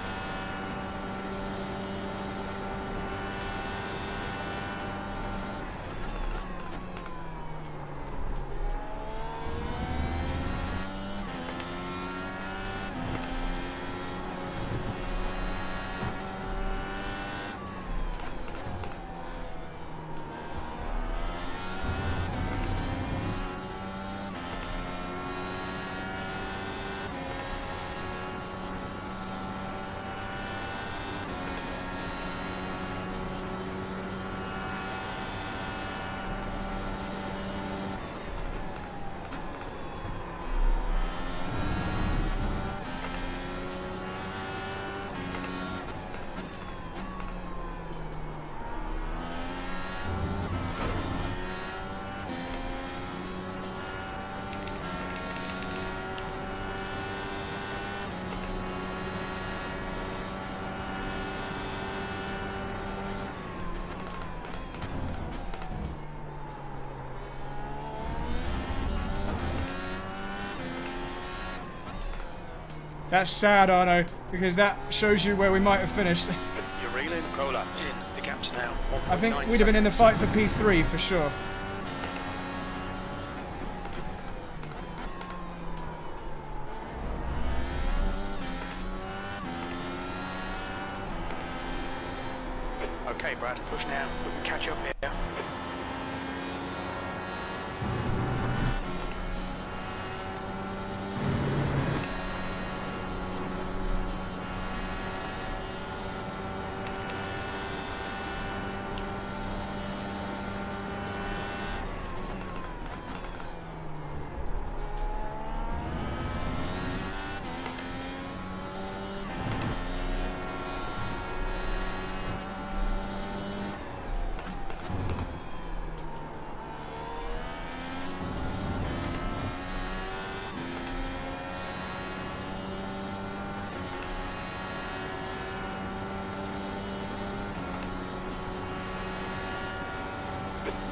That's sad, Arno, because that shows you where we might have finished. You're reeling, roller, in. The gap's now 1.9 I think we'd have been in the seconds. fight for P3 for sure. Okay, Brad, push now. We can catch up here.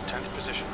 Tenth position.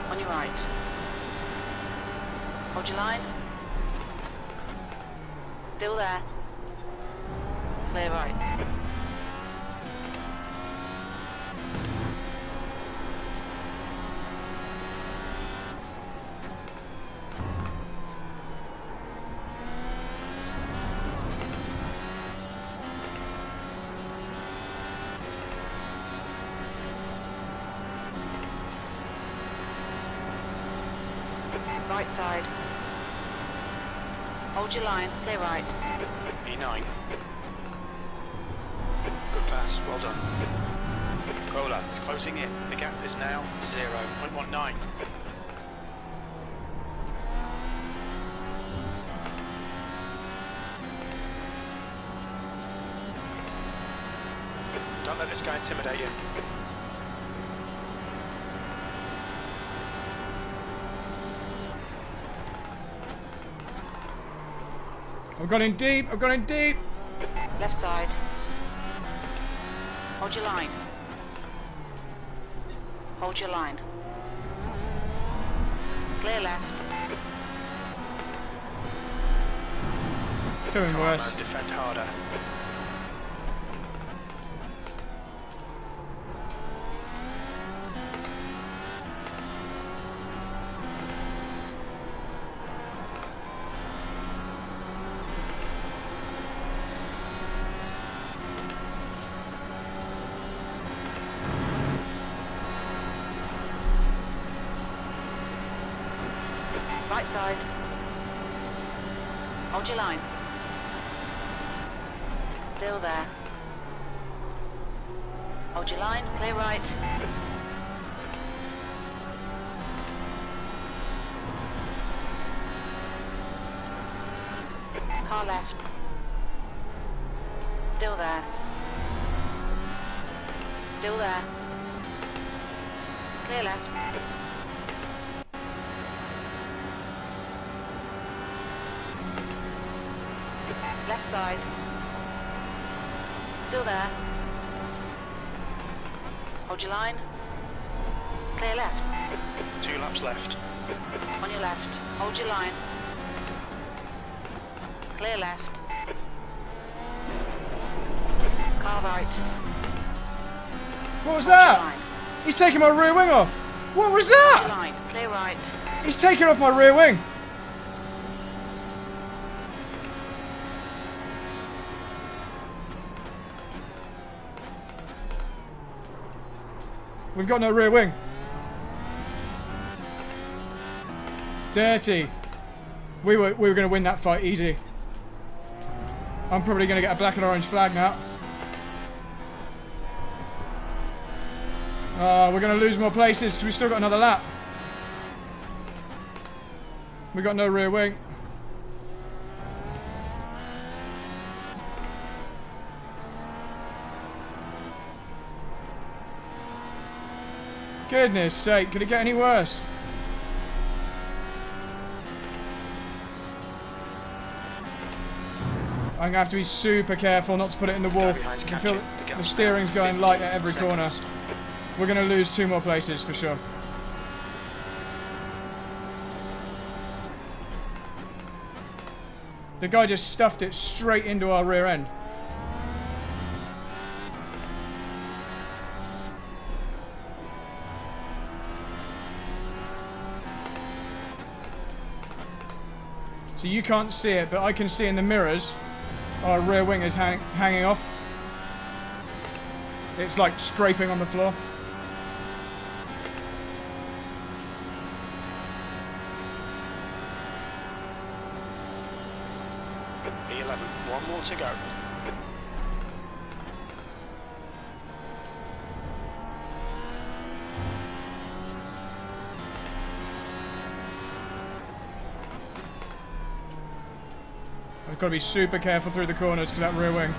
On your right. Hold your line. Still there. Clear right. side. Hold your line, clear right. E9. Good pass, well done. Cola is closing in. The gap is now 0.19. Don't let this guy intimidate you. I've gone in deep. I've gone in deep. Left side. Hold your line. Hold your line. Clear left. Doing Come on, worse. man, defend harder. Right side. Hold your line. Still there. Hold your line, clear right. Car left. Still there. Still there. Clear left. Left side. Still there. Hold your line. Clear left. 2 laps left. On your left. Hold your line. Clear left. Car right. What was Hold your that? line. He's taking my rear wing off. What was Hold your that? line. Clear right. He's taking off my rear wing. We've got no rear wing. Dirty. We were going to win that fight easy. I'm probably going to get a black and orange flag now. We're going to lose more places because we've still got another lap. We got no rear wing. Goodness sake, could it get any worse? I'm going to have to be super careful not to put it in the wall. behind's I catching. feel The gap's the steering's now going light at every 15 corner. seconds. We're going to lose 2 more places for sure. The guy just stuffed it straight into our rear end. So you can't see it, but I can see in the mirrors our rear wing is hanging off. It's like scraping on the floor. E11, 1 more to go. I've got to be super careful through the corners because that rear wing.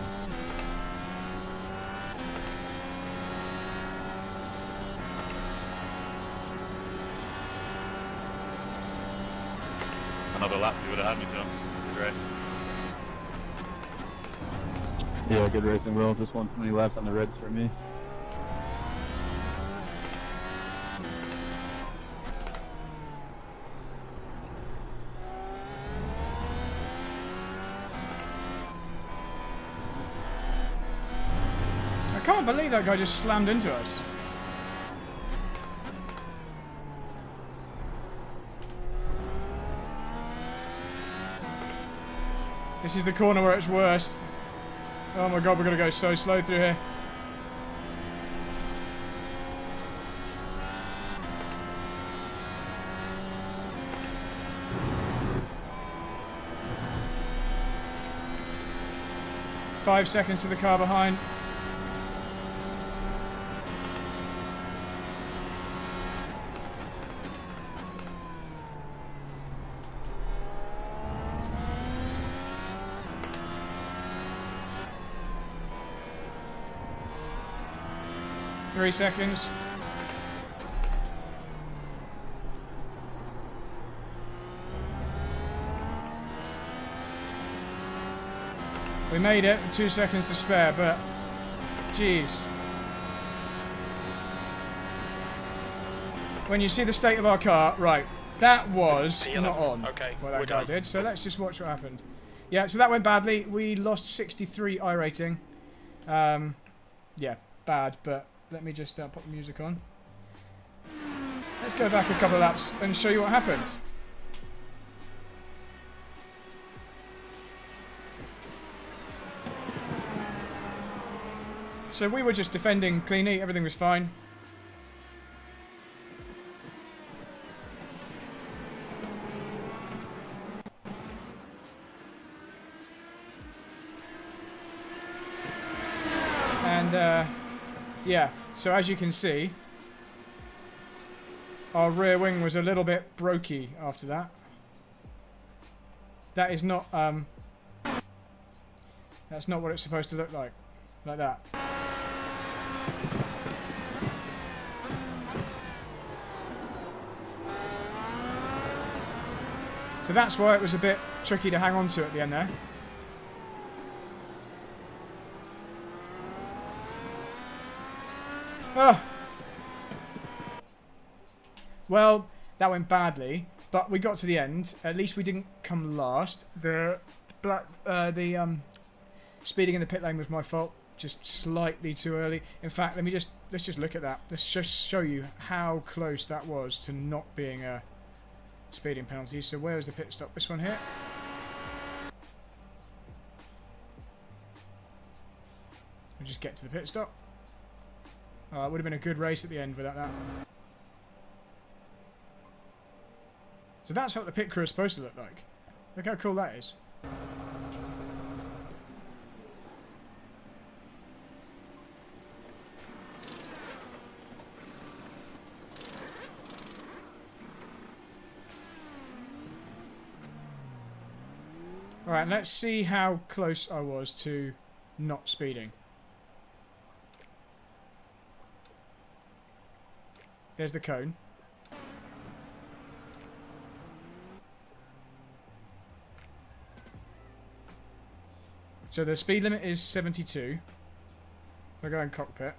Another lap, you would have had me, John. Great. Yeah, good racing, Will. Just 120 laps on the reds for me. I can't believe that guy just slammed into us. This is the corner where it's worst. Oh my god, we're going to go so slow through here. 5 seconds to the car behind. Three seconds. We made it with 2 seconds to spare, but geez. When you see the state of our car, right, that was not on Okay, what that we're guy done. did, so let's just watch what happened. Yeah, so that went badly. We lost 63 iRating. Yeah, bad, but let me just put the music on. Let's go back a couple of laps and show you what happened. So we were just defending cleanly, everything was fine. And yeah, so as you can see, our rear wing was a little bit brokey after that. That is not that's not what it's supposed to look like that. So that's why it was a bit tricky to hang on to at the end there. Ah. Well, that went badly, but we got to the end. At least we didn't come last. The speeding in the pit lane was my fault, just slightly too early. In fact, let's just look at that. Let's just show you how close that was to not being a speeding penalty. So where was the pit stop? This one here. We'll just get to the pit stop. Oh, it would have been a good race at the end without that. So that's what the pit crew is supposed to look like. Look how cool that is. Alright, let's see how close I was to not speeding. There's the cone. So the speed limit is 72. We're going cockpit.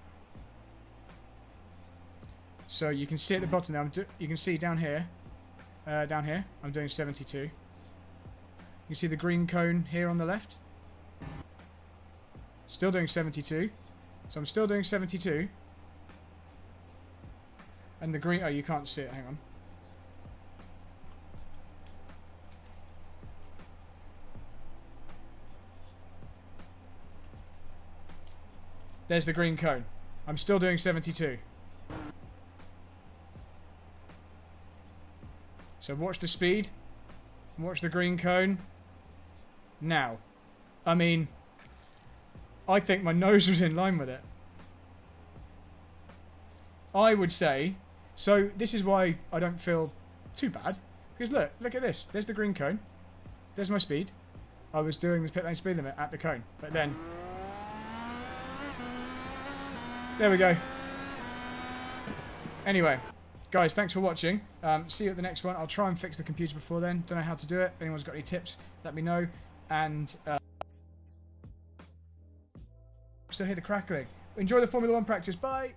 So you can see at the bottom now, you can see down here, I'm doing 72. You see the green cone here on the left? Still doing 72. So I'm still doing 72. And the green... Oh, you can't see it. Hang on. There's the green cone. I'm still doing 72. So watch the speed. Watch the green cone. Now. I mean... I think my nose was in line with it. I would say... So, this is why I don't feel too bad. Because look at this. There's the green cone. There's my speed. I was doing the pit lane speed limit at the cone. But then... There we go. Anyway, guys, thanks for watching. See you at the next one. I'll try and fix the computer before then. Don't know how to do it. If anyone's got any tips, let me know. And... still hear the crackling. Enjoy the Formula 1 practice. Bye!